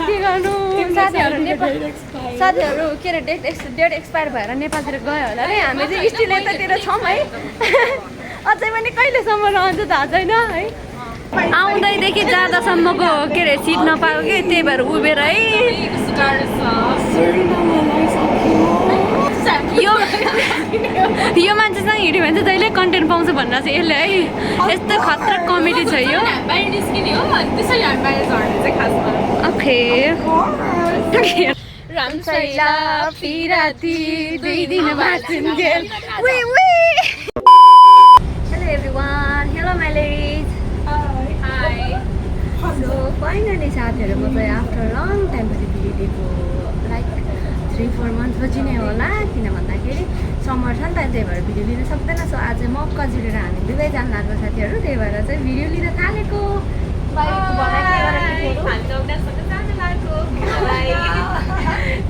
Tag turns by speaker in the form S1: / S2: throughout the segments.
S1: के गर्नु साथीहरू के अरे डेट एक्सपायर भएर नेपालतिर गयो होला रे हामी चाहिँ स्टिल यतातिर छौँ है अझै पनि कहिलेसम्म रहन्छ थाहा छैन है आउँदैदेखि जाँदासम्मको के अरे सिट नपाएको कि त्यही भएर उभिएर है यो मान्छेसँग हिँड्यो भने चाहिँ जहिले कन्टेन्ट पाउँछ भनेर चाहिँ यसले है यस्तो खतरा कमेडी छ यो ओके रामशैला फिराती 2 दिन बाँचुन्जेल hello everyone hello my ladies hi so finally साथीहरू म चाहिँ आफ्टर लङ टाइमपछि भिडियो दिएको लाइक 3-4 मन्थ पछि नै होला किन भन्दाखेरि समर छ नि त त्यही भएर भिडियो लिन सक्दैन सो आज मक्का जुरेर हामी दुवै जान लाग्यो साथीहरू त्यही भएर चाहिँ भिडियो लिन थालेको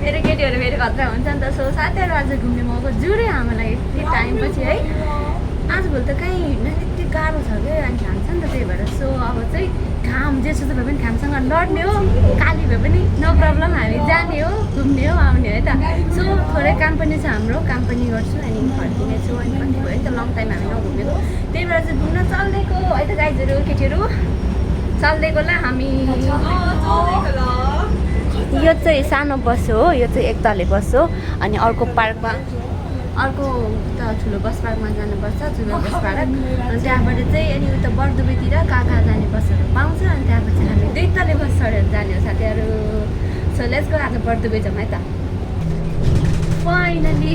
S1: मेरो केटीहरू फेरि खतरा हुन्छ नि त सो साथीहरू आज घुम्ने मौका जुरे हामीलाई यति टाइमपछि है आजभोलि त कहीँ हिँड्न यति गाह्रो छ क्या अनि घाम छ नि त त्यही भएर सो अब चाहिँ घाम जेसो भए पनि घामसँग लड्ने हो काली भए पनि नो प्रब्लम हामी जाने हो घुम्ने हो आउने है त सो थोरै काम पनि छ हाम्रो काम पनि गर्छु अनि फर्किने छु अनि कति भयो नि त लङ टाइम हामी नघुमेको त्यही भएर चाहिँ घुम्न चल्देको है त गाइजहरू केटीहरू चल्देकोलाई हामी यो चाहिँ सानो बस हो यो चाहिँ एक तले बस हो अनि अर्को पार्कमा अर्को त ठुलो बस पार्कमा जानुपर्छ ठुलो बस पार्क अनि त्यहाँबाट चाहिँ अनि उता बर्दुबेतिर कहाँ जाने बसहरू पाउँछ अनि त्यहाँपछि हामी 2 तले बस चढेर जाने हो साथीहरू सो लेट्स गो आज बर्दुबे जाउँ है त फाइनली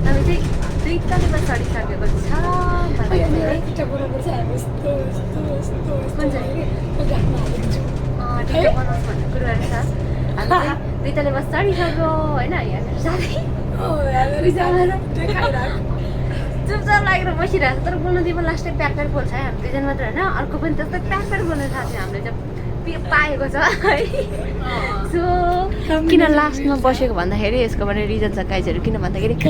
S1: हामी चाहिँ 2 तले बस चढिसकेको छ टिकट बनाउँछ भन्ने कुराहरू छ हामी 2 तले बस चढिसक्यो होइन यहाँ साथी चुपचाप लागेर बसिरहेको छ तर बोल्नु दिएको लास्टै प्याक बोल्छ है हामी 2 जना मात्र होइन अर्को पनि त्यस्तै प्याक बोल्ने साथी हामीले चाहिँ पाएको छ है सो किन लास्टमा बसेको भन्दाखेरि यसको पनि रिजन छ गाइजहरू किन भन्दाखेरि 3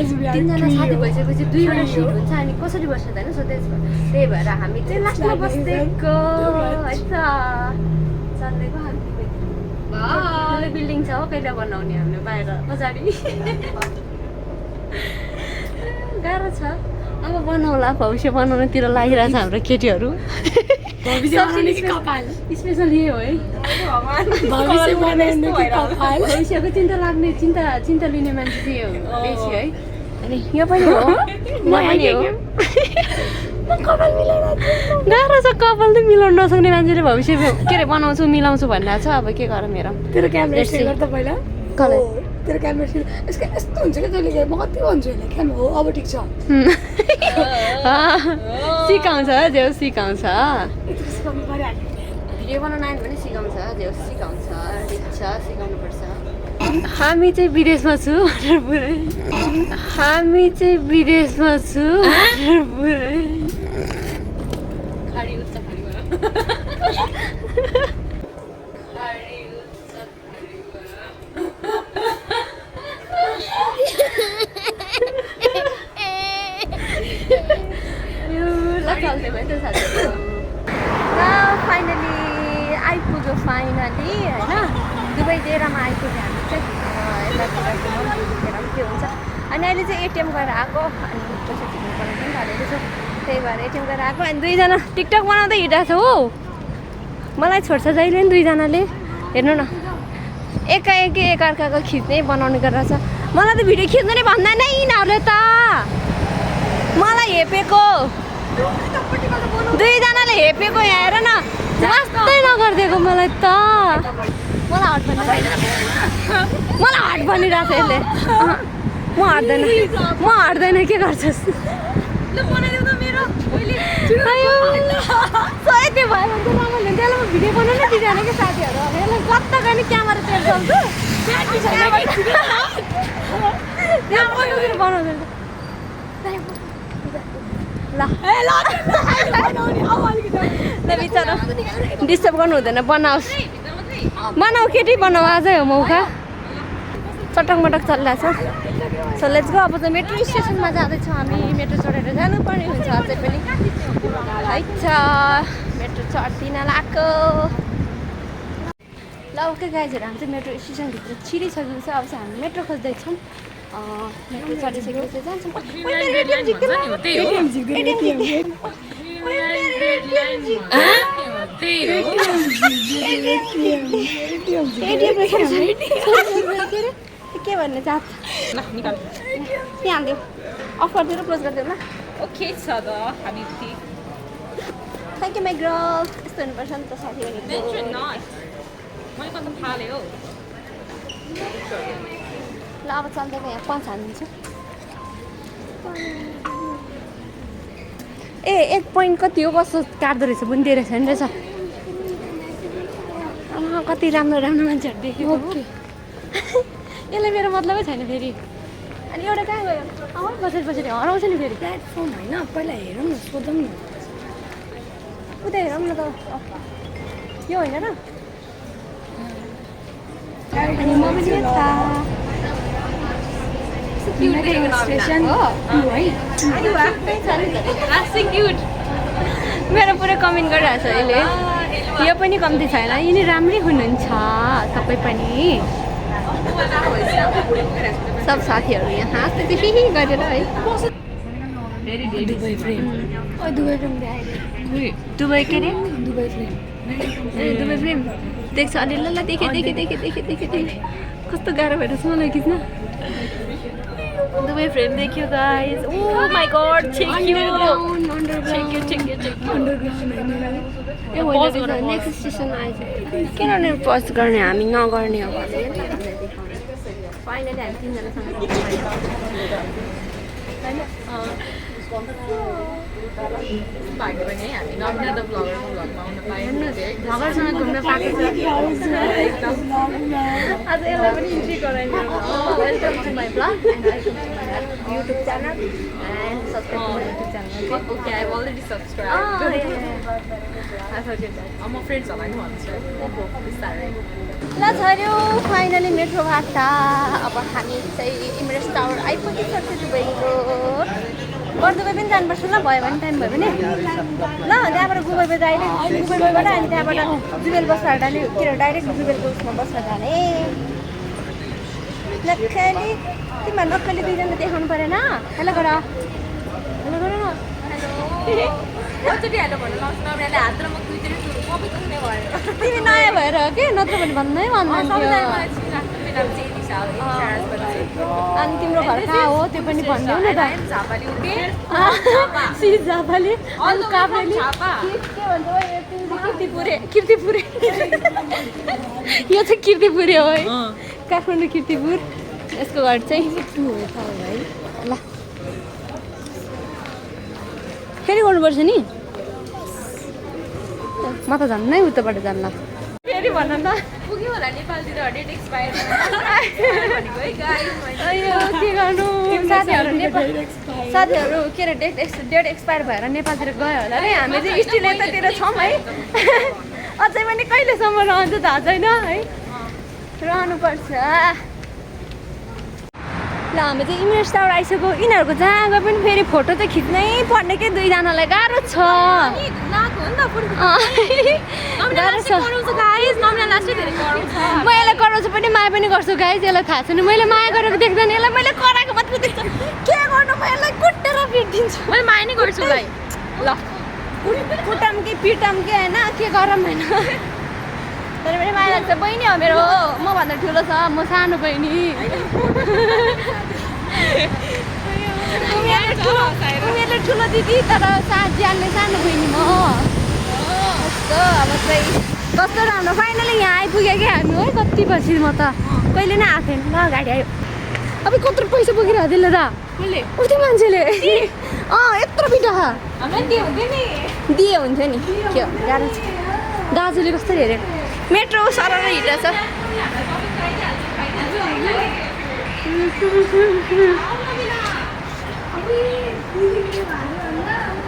S1: जना साथी भइसकेपछि 2 वटा सिट हुन्छ अनि कसरी बस्नु होइन सो त्यही भएर हामी चाहिँ लास्टमा बस्देको है त चल्देको हामी बिल्डिङ छ हो कहिले बनाउने हामीले बाहिर पछाडि गाह्रो छ अब बनाउला भविष्य बनाउनुतिर लागिरहेछ हाम्रो केटीहरू स्पेसल यही हो है भविष्यको चिन्ता लाग्ने चिन्ता लिने मान्छे चाहिँ यो बेसी है अनि यो पनि हो म पनि हो गाह्रो छ कपाल त मिलाउनु नसक्ने मान्छेले भविष्य के अरे बनाउँछु मिलाउँछु भनिरहेको छ अब के गर मेरो
S2: तेरो क्यामेरा सेट गर्दा पहिला तेरो क्यामेरा सेट यसको यस्तो हुन्छ क्या तैँले म कति भन्छु होइन क्यामेरा हो अब ठिक छ
S1: सिकाउँछ जे सिकाउँछ भिडियो बनाउन आयो भने सिकाउँछ जे सिकाउँछ ठिक छ सिकाउनुपर्छ हामी चाहिँ विदेशमा छु हामी चाहिँ विदेशमा छु फाइनली आइपुग्यो फाइनली होइन दुबई डेरामा आइपुग्यो हामी चाहिँ यतातिर के हुन्छ अनि अहिले चाहिँ एटिएम गएर आएको अनि पैसा तिर्नु पर्ने पनि थालेको छ त्यही भएर एटिएम गएर आएको अनि 2 जना टिकटक बनाउँदै हिँडेको छ हो मलाई छोड्छ जहिले नि 2 जनाले हेर्नु न एकाएकी एकअर्काको खिच्ने बनाउने गरेर छ मलाई त भिडियो खिच्नु नै भन्दैन नै यिनीहरूले त मलाई हेपेको 2 जनाले हेपेको यहाँ हेर न वास्तै नगरिदिएको मलाई त मलाई हट भनिरहेको छ यसले म हट्दैन के गर्छस् त्यो भयो भने त राम्रो हुन्थ्यो त्यसलाई म भिडियो बनाउनै दिँदैन कि साथीहरू अब यसलाई कता गयो क्यामेरा तेल चल्छु बनाउँदैन ल बिचरा डिस्टर्ब गर्नु हुँदैन बनाओस् बनाऊ केटी बनाऊ आजै हो मौका चटक मटक चलिरहेछ सो लेट्स गो अब चाहिँ मेट्रो स्टेसनमा जाँदैछौँ हामी मेट्रो चढेर जानुपर्ने हुन्छ अझै पनि है छ मेट्रो चढ्दिन लाग्यो ल ओके गाइजहरू हामी चाहिँ मेट्रो स्टेसनभित्र छिरिसकेको छ अब चाहिँ हामी मेट्रो खोज्दैछौँ मेट्रो चढिसकेपछि जान्छौँ के भन्ने चाहन्छ यहाँ हालिदियो अफ गरिदियो र क्लोज गरिदियो ल
S3: ओके छ त हामी
S1: थ्याङ्क यू माई गर्ल यस्तो हुनुपर्छ नि त साथी भनेको
S3: मैले कता थालेँ हौ
S1: ल अब चल्दैन यहाँ 5 हालिदिन्छु ए 1 पोइन्ट कति हो कस्तो काट्दो रहेछ बुनिदियो रहेछ नि रहेछ कति राम्रो राम्रो मान्छेहरू देख्यो
S2: ओके
S1: यसलाई मेरो मतलबै छैन फेरि अनि एउटा कहाँ गयो बसेर बसेर हराउँछ नि फेरि
S2: प्लेटफर्म होइन पहिला हेरौँ न सोधौँ न
S1: उता हेरौँ न त यो होइन र अनि म पनि यता
S2: स्टेसन
S1: मेरो पुरै कमेन्ट गरिरहेको छ अहिले यो पनि कम्ती छैन यिनी राम्रै हुनुहुन्छ तपाईँ पनि सब साथीहरू यहाँ हाँस्दै हिही गरेर है
S2: Dubai Frame Dubai Frame
S1: Dubai के अरे
S2: दुबई फ्रेम
S1: ए दुबई फ्रेम देख्छ अलि ल देखेँ कस्तो गाह्रो भएर मलाई खिच्न दुबई फ्रेम देख्यो guys oh my god check you next station आएछ किन पज गर्ने हामी नगर्ने हो भने फाइनली हामी तिनजनासँग
S3: भाग्यो भने हामी नमिना द ब्लगरको भ्लगमा आउन पायौँ
S1: भगरसँग घुम्न पाएको छ आज यसलाई पनि इन्ट्री गराइदिनु welcome to my blog and welcome to my YouTube channel and subscribe to my YouTube channel
S3: okay I already subscribe म फ्रेन्ड्सहरूलाई पनि भन्छु बिस्तारै
S1: ल झऱ्यो फाइनली मेट्रोबाट अब हामी चाहिँ इमरेट्स टावर आइपुगिसक्यो दुबईको दुबई पनि जानुपर्छ ल भयो भने टाइम भयो भने ल त्यहाँबाट गुगल पे डाइरेक्ट गुगल पेबाट अनि त्यहाँबाट जुबेल बस्दा डाइरेक्ट जुबेलको उसमा बस्न जाने नक्कली तिमीहरू नक्कली दुईजना देखाउनु परेन हेलो गर हेलो गर न
S3: कतिचोटि हेलो भन्नु लाउँछ नमिनाले हात र म दुईचोटि सबै दुख्ने भयो
S1: तिमी नयाँ भएर हो कि नत्र भने भन्नै भन्नुहुन्थ्यो अनि तिम्रो घर कहाँ हो त्यो पनि भनिदेऊ न त
S3: झापाली उठे
S1: सिज झापाली अनि काभ्रेली के भन्छ किर्तिपुरे यो चाहिँ किर्तिपुरे हो है काठमाडौँ किर्तिपुर यसको घर चाहिँ है ल फेरि गर्नुपर्छ नि म त झन्नै उताबाट जान्ला फेरि भन न
S3: पुग्यो होला नेपालतिर डेट एक्सपायर भनेको है गाइस
S1: अयो के गर्नु साथीहरू के अरे डेट एक्सपायर भएर नेपालतिर गयो होला है हामी चाहिँ स्टिल यतातिर छौँ है अझै पनि कहिलेसम्म रहन्छ थाहा छैन है रहनुपर्छ ल हामी चाहिँ इमरेट्स टावर आइसक्यो यिनीहरूको जहाँ गए पनि फेरि फोटो चाहिँ खिच्नै पर्ने के दुईजनालाई गाह्रो छ म यसलाई कराउँछु पनि माया पनि गर्छु गाइस यसलाई थाहा छैन मैले माया गरेको देख्दैन यसलाई मैले कराएको मात्रै देख्छ के गर्नु म यसलाई कुटेर पिटिदिन्छु
S3: मैले माया नै गर्छु भाइ
S1: ल कुटाम कि पिटाम कि होइन के गरौँ होइन तर पनि माया लाग्छ बहिनी हो मेरो मभन्दा ठुलो छ म सानो बहिनी उनीहरूले ठुलो दिदी तर ज्यानले सानो बहिनी म कस्तो अब चाहिँ कस्तो राम्रो फाइनली यहाँ आइपुग्यो कि हामी है कति पछि म त कहिले नै आएको थिएन ल गाडी आयो अब कत्रो पैसा बोकेर त्यसले त उठ्यो मान्छेले यत्रो पिठा दिए हुन्थ्यो नि के गाह्रो छ दाजुले कस्तो हेऱ्यो मेट्रो सरर हिँडेछ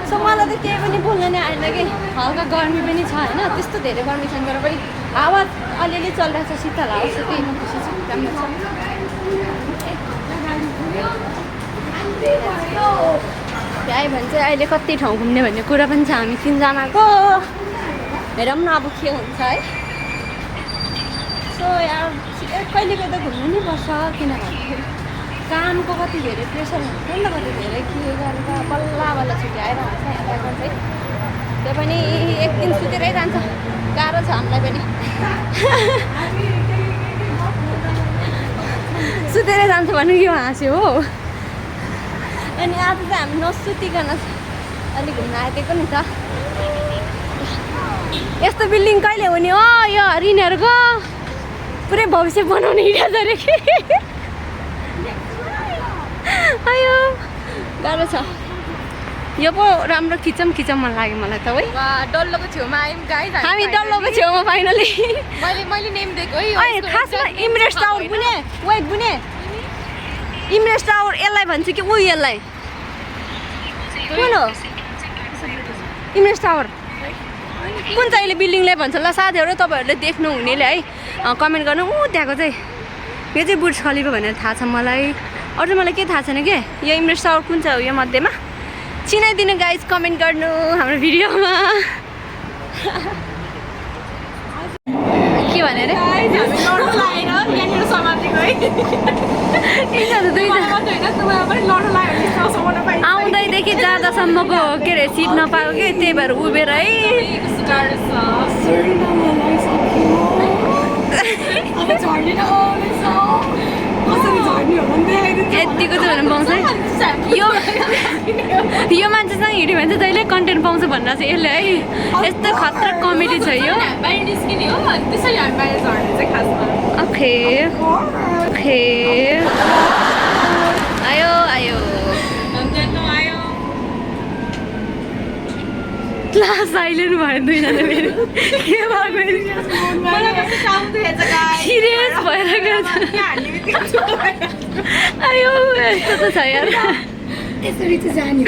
S1: सो मलाई त केही पनि बोल्न नै आएन कि हल्का गर्मी पनि छ होइन त्यस्तो धेरै गर्मी छैन तर पनि हावा अलिअलि चलिरहेको छ शीतल हावा छ त्यही म खुसी छु राम्रो छ भ्यायो भने चाहिँ अहिले कति ठाउँ घुम्ने भन्ने कुरा पनि छ हामी तिनजनाको हेरौँ न अब के हुन्छ है सो यार कहिले कहिले घुम्नु नै पर्छ किनभने कामको कति धेरै प्रेसर हुन्छ नि त कति धेरै के गरेर बल्ल बल्ल छुट्टी आइरहन्छ यहाँबाट चाहिँ त्यो पनि एक दिन सुतेरै जान्छ गाह्रो छ हामीलाई पनि सुतेरै जान्छ भने यो हाँस्यो हो अनि आज चाहिँ हामी नसुतिकन अलिक घुम्न आइदिएको नि त यस्तो बिल्डिङ कहिले हुने हो यो हरिणहरूको पुरै भविष्य बनाउने हिँडेको अरे कि आयो गाह्रो छ यो पो राम्रो खिचम मन लाग्यो मलाई त है
S3: डल्लोको छेउमा आयौँ गाइस
S1: हामी डल्लोको छेउमा फाइनली
S3: मैले नेम दिएको है
S1: अनि खासमा इमरेट्स टावर बुने वेट बुने इमरेट्स टावर यसलाई भन्छ कि ऊ यसलाई कुन हो इमरेट्स टावर कुन चाहिँ अहिले बिल्डिङलाई भन्छ ल साथीहरू तपाईँहरूले देख्नु हुनेले है कमेन्ट गर्नु त्यहाँको चाहिँ यो चाहिँ बुर्ज खलिफा भनेर थाहा छ मलाई अरू मलाई के थाहा छैन के यो इमरेट्स टावर कुन चाहिँ हो यो मध्येमा चिनाइदिनु गाइज कमेन्ट गर्नु हाम्रो भिडियोमा के भने रे आउँदैदेखि जाँदासम्मको के अरे सिट नपाएको कि त्यही भएर उभिएर है यतिको चाहिँ भने पाउँछ यो मान्छेसँग हिँड्यो भने चाहिँ जहिले कन्टेन्ट पाउँछ भनेर चाहिँ यसले है यस्तो खतरा कमेडी छ यो ओके ओके आयो आयो क्लास साइलेन्ट भयो दुईजना मेरो के भयो सिरियस भएर गयो आयो यस्तो त छ यार
S2: यसरी चाहिँ जाने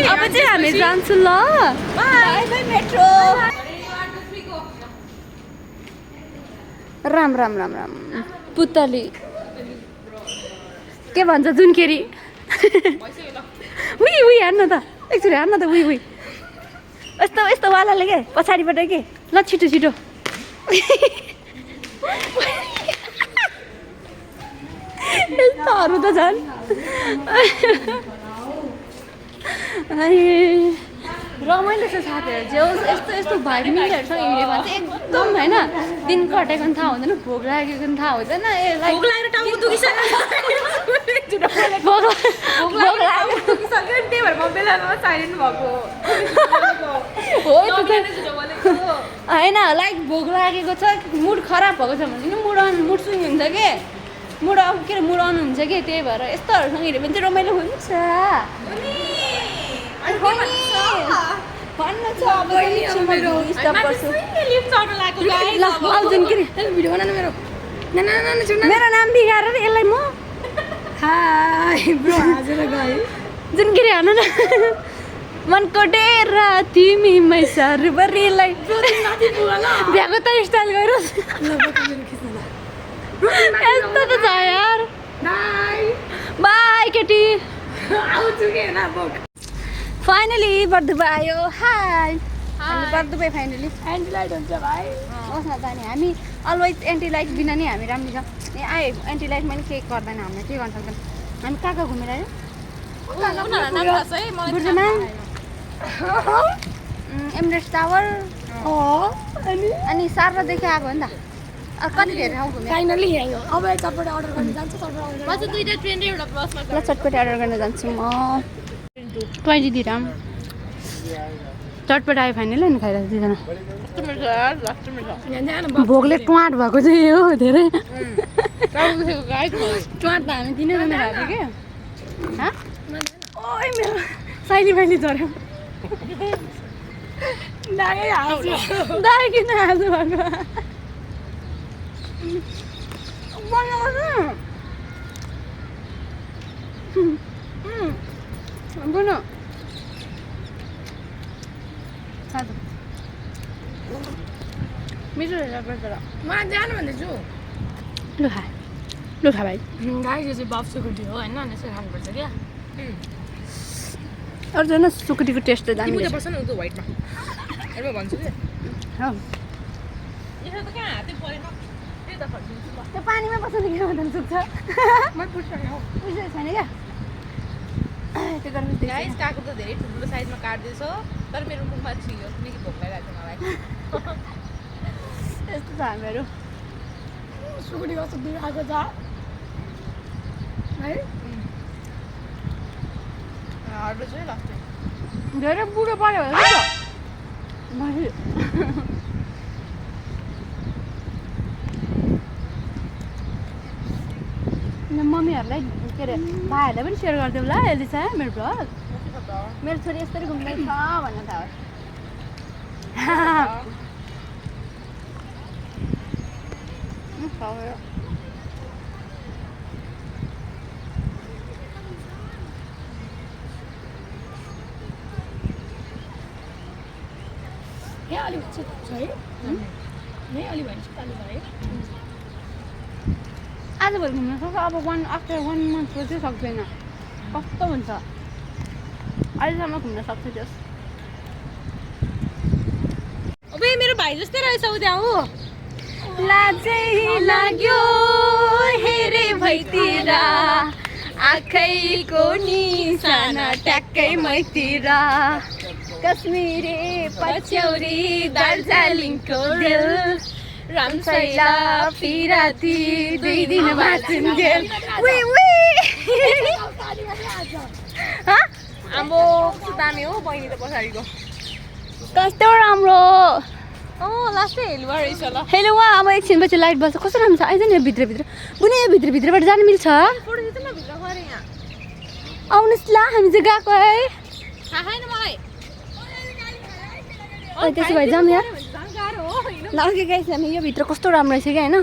S1: अब चाहिँ हामी जान्छौँ ल मेट्रो राम राम राम राम पुतली के भन्छ जुनकेरी उही उही हान्न त एकचोटि हान्न त उही उही यस्तो यस्तो वालाले के पछाडिबाट के ल छिटो छिटो यस्तोहरू त झन् रमाइलो छ साथीहरू जे होस् यस्तो यस्तो भाइ मिलहरूसँग हिँड्यो भने चाहिँ एकदम होइन दिन कटेको पनि थाहा हुँदैन भोक लागेको पनि थाहा हुँदैन होइन लाइक भोक लागेको छ मुड खराब भएको छ भने मुड स्विङ हुन्छ कि मुड अफ के अरे मुड अन हुन्छ कि त्यही भएर यस्तोहरूसँग हिँड्यो भने चाहिँ रमाइलो हुन्छ भन्नु छ अब मेरो नाम बिगाएर यसलाई म जुनगिरी हाल्नु न मनको डेरा तिमी मैसारबरीलाई भ्याएको त स्टाइल गरोस् यस्तो त छ यार बाई केटी फाइनली बर्दुबा आयो हाई बर्दुबा फाइनली एन्टी लाइट हुन्छ भाइ होस् न जाने हामी अलवेज एन्टी लाइट बिना नै हामी राम्रो छ ए आयो एन्टी लाइट पनि केही गर्दैन हामीलाई के गर्न सक्दैन हामी कहाँ कहाँ घुमेर आयो एमरेट्स टावर अनि सारदेखि आएको हो नि त कति धेरै ठाउँ घुम्यो
S2: फाइनली आयो अब चटपटे अर्डर गर्न जान्छु
S1: ल चटपटे अर्डर गर्न जान्छु म 20 दिराम चटपट आयो फाइनल नि खाइरहेको दुईजना भोकले ट्वाट भएको चाहिँ हो धेरै ट्वाट त हामी दिनै खाएको कि ओइ मेरो साइली फाइली झऱ्यो दाइ किन हाँसो भएको बोलो मिठो रहेछ म जानु भन्दैछु लु खा भाइ
S2: गाई यो चाहिँ बाप्सुको ढियो होइन यसो खानुपर्छ क्या
S1: अरू जान सुकुटीको टेस्ट त दामी
S3: तिमी त
S1: रहेछ।
S3: बस्छ न उतो व्हाइटमा हेर म भन्छु के
S1: हो।
S3: यसो त कहाँ हातै परेन त्यही त फर्किन्छु ल
S1: त्यो पानीमा बस्नु के भन्दा सुक्छ
S3: म पुस्छु नि हौ
S1: बुझेको छैन क्या त्यो गर्नु
S3: गाइस काको त धेरै ठुलो साइजमा काट्दैछ तर मेरो मुखमा छियो किनकि भोक लागिरहेको छ मलाई
S1: यस्तो छ हामीहरू
S2: सुकुटी कस्तो बिगाएको छ है
S3: हर्दो चाहिँ लाग्छ
S1: धेरै बुढो पऱ्यो होला नि मम्मीहरूलाई के अरे भाइहरूलाई पनि सेयर गरिदेऊ ल यसले चाहिँ मेरो भ्लग मेरो छोरी यसरी घुम्दैछ भन्न त
S2: यहाँ अलि भन्छ छ है यहीँ अलि भन्छ चालु भयो
S1: आजभोलि घुम्न सक्छ अब आफ्टर 1 मन्थको चाहिँ सक्दैन कस्तो हुन्छ अहिलेसम्म घुम्न सक्छ त्यस
S3: अबे मेरो भाइ जस्तै रहेछ उ त्यहाँ हो
S1: लाजै लाग्यो हेरे भैतिर आँखैको निशाना ट्याक्कै मैतिर कश्मीरी पछ्यौरी दार्जिलिङको दिल रामशैला पिराती 2 दिन बाँचुन्जेल
S3: आम्बो कस्तो दामी हो बहिनी त पछाडिको
S1: कस्तो राम्रो
S3: लास्टै हेलुवा रहेछ ल
S1: हेलो वा अब एकछिनपछि लाइट बल्छ कस्तो राम्रो छ आइज नि यो भित्रभित्र बुने यो भित्रभित्रबाट जानु मिल्छ
S3: फोटो खिच्नु न भित्र गएर यहाँ
S1: आउनुहोस् ल हामी चाहिँ गएको है
S3: थाहा छैन मलाई
S1: त्यसो भए जाऊँ यार
S3: गाह्रो हो होइन
S1: ल अघि गाइस हामी यो भित्र कस्तो राम्रो रहेछ कि होइन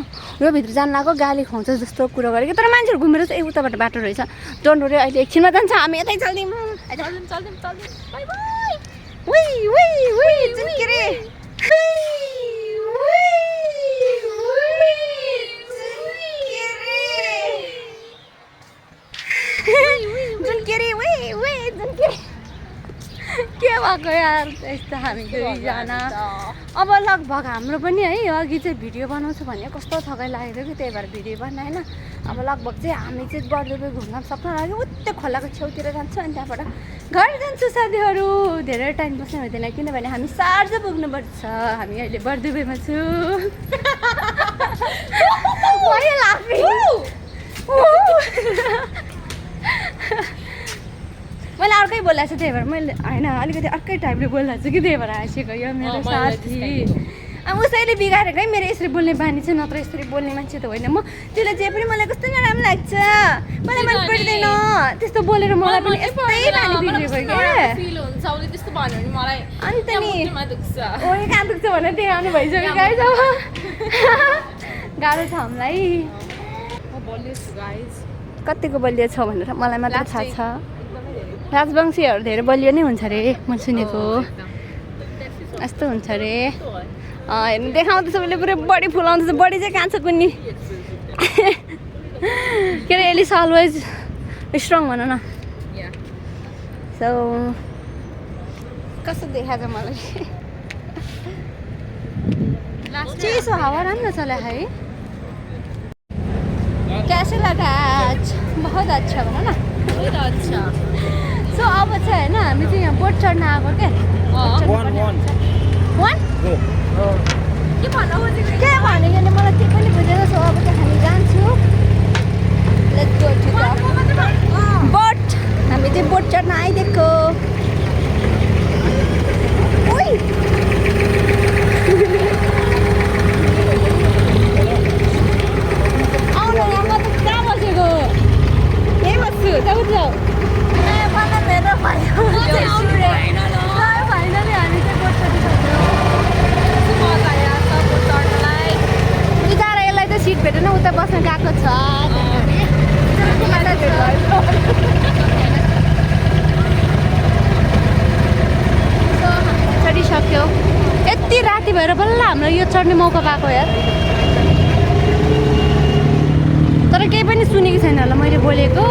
S1: यो भित्र जानु आएको गाली खुवाउँछ जस्तो कुरा गरेको तर मान्छेहरू घुमेर चाहिँ उताबाट बाटो रहेछ डोन्ट वरी अहिले एकछिनमा जान्छ हामी यतै चल्दिउँ
S3: चल्दिउँ बाई बाई
S1: जुन के रे के भएको यार यस्तो हामी दुईजना अब लगभग हाम्रो पनि है अघि चाहिँ भिडियो बनाउँछु भने कस्तो थकाइ लागेको कि त्यही भएर भिडियो बनाएन अब लगभग चाहिँ हामी चाहिँ बर्दुबे घुम्न सक्नु लाग्यो उतै खोलाको छेउतिर जान्छु अनि त्यहाँबाट घर जान्छु साथीहरू धेरै टाइम बस्नु हुँदैन किनभने हामी सार्ज पुग्नुपर्छ हामी अहिले बर्दुबेमा छु मैले अर्कै बोलाएको छु त्यही भएर मैले होइन अलिकति अर्कै टाइपले बोलाएको छु कि त्यही भएर हाँसेको यो मेरो साथी अब उसैले बिगारेको है मेरो यसरी बोल्ने बानी चाहिँ नत्र यसरी बोल्ने मान्छे त होइन म त्यसलाई जे पनि मलाई कस्तो नराम्रो लाग्छ मलाई मन पर्दैन त्यस्तो बोलेर मलाई पनि यस्तै बानी बिग्रेको क्या
S3: फिल हुन्छ उसले त्यस्तो भन्यो भने मलाई
S1: अनि त नि
S3: मुटुमा दुख्छ
S1: ओइ कहाँ दुख्छ भनेर त्यही आउनु भइसक्यो गाइस अब गाह्रो छ हामीलाई
S3: म बलियो छु गाइस
S1: कतिको बलियो छ भनेर मलाई मात्र थाहा छ राजवंशीहरू धेरै बलियो नै हुन्छ अरे मैले सुनेको यस्तो हुन्छ अरे हेर्नु देखाउँदैछ उसले पुरै बडी फुलाउँदैछ बडी चाहिँ कहाँ छ कुन्नी के अरे एलिस अलवेज स्ट्रङ भन न सो कस्तो देखाएको मलाई चिसो हावा राम्रो चला है कैसे लगा आज बहुत अच्छा भन न
S3: बहुत अच्छा
S1: सो अब चाहिँ होइन हामी चाहिँ यहाँ बोट चढ्न आएको क्या
S3: के भन्नु खोजेको
S1: के भनेको नि मलाई त्यो पनि बुझेन सो अब चाहिँ हामी जान्छौँ लेट्स गो टु बोट हामी चाहिँ बोट चढ्न आइदिएको ओइ आउनु यहाँ म त कहाँ बसेको यहीँ बस्छु जाऊ जाऊ फाइनली हामी चाहिँ बोट चढिसक्यो बिचरा यसलाई चाहिँ सिट भेटेन उता बस्न गएको छ चढिसक्यो यति राति भएर बल्ल हाम्रो यो चढ्ने मौका पाएको यार तर केही पनि सुनेको छैन होला मैले बोलेको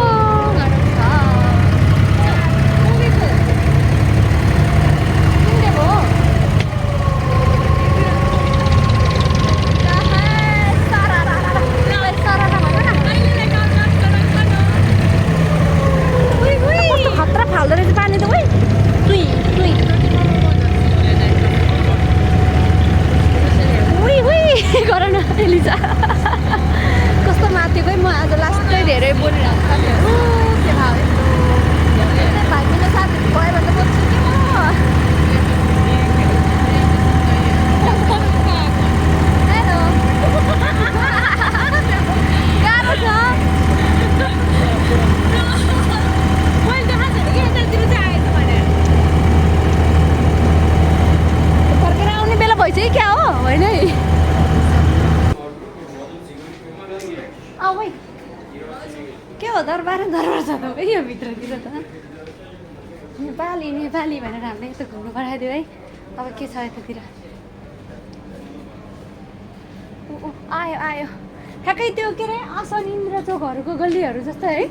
S1: ये क्या हो होइन है भाइ के हो दरबार छ त यो भित्रतिर त नेपाली नेपाली भनेर हामीले यस्तो घुम्नु पठाइदियो है अब के छ यतातिर आयो आयो ठ्याक्कै त्यो के अरे आसन इन्द्र चोकहरूको गल्लीहरू जस्तो है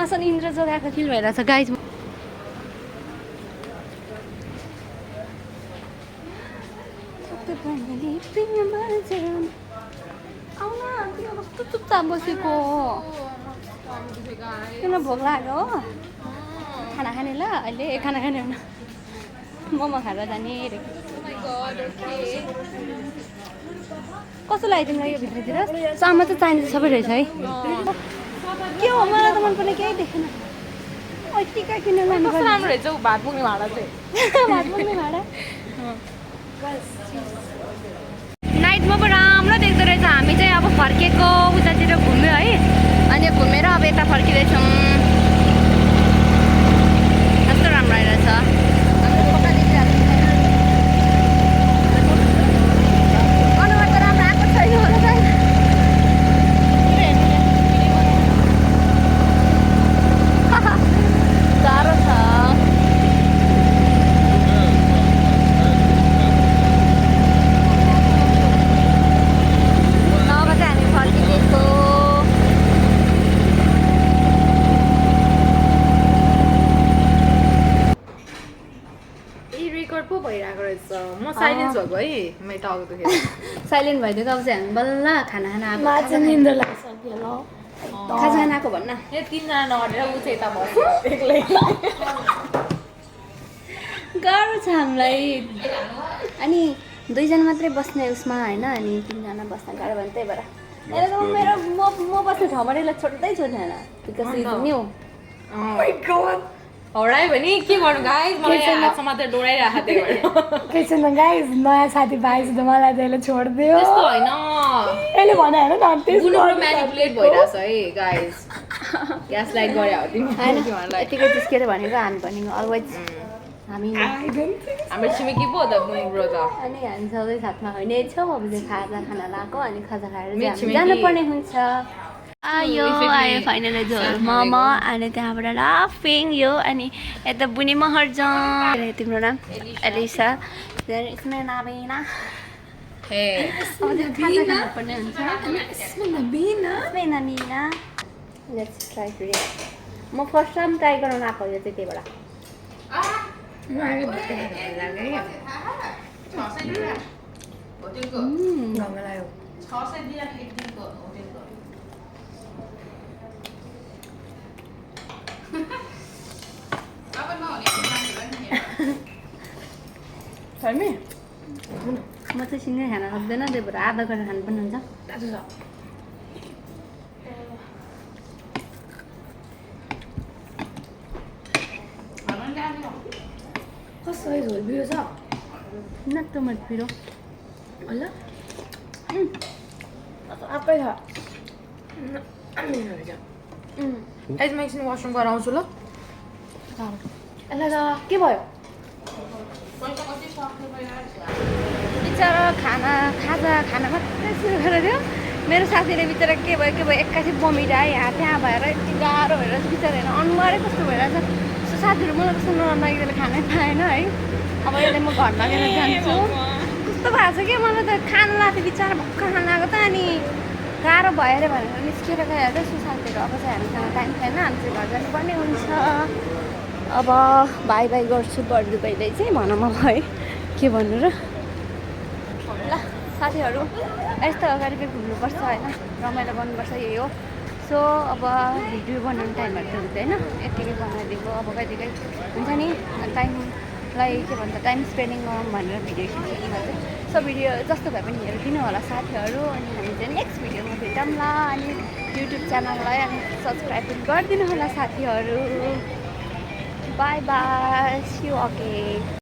S1: आसन इन्द्र चोक आएको फिल भइरहेछ गाइज आउन त्यो कस्तो चुपचाप बसेको किन भोक लाग्यो हो खाना खाने ल अहिले खाना खाने हुन मोमो खाएर जाने कस्तो लाग्यो तिमीलाई यो भित्रतिर चामल चाहिँ चाहिने सबै रहेछ है के हो मलाई त मनपर्ने केही देखेन टिका किनेर लानु
S3: कस्तो राम्रो रहेछ भात पुग्ने भाँडा चाहिँ
S1: भात पुग्ने भाँडा नाइटमा पो राम्रो देख्दो रहेछ हामी चाहिँ अब फर्केको उतातिर घुम्यो है अनि घुमेर अब यता फर्किँदैछौँ कस्तो राम्रो आइरहेछ अनुहार त राम्रो आएको छैन होला त गाह्रो छ
S3: भइरहेको रहेछ म साइलेन्स भएको है म यता आउँदै
S1: साइलेन्ट भइदिएको अब चाहिँ हामी बल्ल खाना खाना
S2: माछा निन्द्रा लागिसक्यो ल
S1: खाजा खाना आएको भन्न
S3: यो 3 जना नअटेर उ चाहिँ यता बस्यो एक्लै
S1: गाह्रो छ हामीलाई अनि 2 जना मात्रै बस्ने उसमा होइन अनि 3 जना बस्न गाह्रो भयो त्यही भएर यसले त मेरो म बस्ने ठाउँबाट यसलाई छोड्दै छोड्दैन बिकज इज न्यू
S3: हरायो भने के गर्नु गाइस मलाई हातमा मात्र डोराइरहेको त्यही भएर
S2: के छैन गाइस नयाँ साथी पाएपछि त मलाई त यसले छोडिदियो
S3: त्यस्तो होइन
S2: यसले भने होइन
S3: गुनु पुरो म्यानिपुलेट भइरहेछ है गाइस ग्यास लाइट गरे हो तिमी
S1: होइन यतिकै जिस्केर भनेको हामी भनेको अलवेज हामी
S3: हाम्रो छिमेकी पो हो त गुनु पुरो त
S1: अनि हामी सधैँ साथमा हुने छौँ अब चाहिँ खाजा खाना लगाएको अनि खाजा खाएर चाहिँ हामी जानुपर्ने हुन्छ आयो फाइनली झोल मोमो अनि त्यहाँबाट लाफिङ यो अनि यता बुनी महर्जन तिम्रो नाम एलिसा इसमें नाबिना
S3: हे
S1: अब त्यो खाजा खानुपर्ने हुन्छ नाबिना लेट्स ट्राई फर म फर्स्ट टाइम ट्राई गराउन आएको यो चाहिँ त्यही भएर म चाहिँ सिँगै खान सक्दैन त्यही भएर आधा गरेर खानुपर्ने हुन्छ
S2: कस्तो है झोल बिरो छ
S1: न टमाटर पिरो
S2: होला आफै छ
S3: गाइस म एकछिन वासरुम गएर आउँछु ल
S2: यसलाई त के भयो
S1: बिचरा खाजा खाना मात्रै सुरु गरेर मेरो साथीले बिचरा के भयो एक्कासी बमिट आयो यहाँ त्यहाँ भएर यति गाह्रो भएर बिचरा हेर्न अनुहारै कस्तो भइरहेछ सो साथीहरू मलाई कस्तो नलागिदिएर खानै पाएन है अब यसले म घर लगेर जान्छु कस्तो भएको छ कि मलाई त खानु लाग्थ्यो बिचरा भर्खर खानु आएको त अनि गाह्रो भयो अरे भनेर निस्केर गयो अरे सो साथीहरू अब चाहिँ हामीसँग टाइम छैन हामी चाहिँ घर जानुपर्ने हुन्छ अब बाई बाई गर्छु बढ्दो पहिल्यै चाहिँ भन म है के भन्नु र ल साथीहरू यस्तो अगाडि पनि घुम्नुपर्छ होइन रमाइलो गर्नुपर्छ यही हो सो अब भिडियो बनाउने टाइमहरू त हुँदैन यत्तिकै बनाइदिएको अब कहिलेकाहीँ हुन्छ नि टाइमलाई के भन्छ टाइम स्पेन्डिङ गरौँ भनेर भिडियो खिच्नु चाहिँ सो भिडियो जस्तो भए पनि हेरिदिनु होला साथीहरू अनि हामी चाहिँ नेक्स्ट भिडियोमा भेटौँला अनि युट्युब च्यानललाई अनि सब्सक्राइब पनि गरिदिनु होला साथीहरू bye bye see you again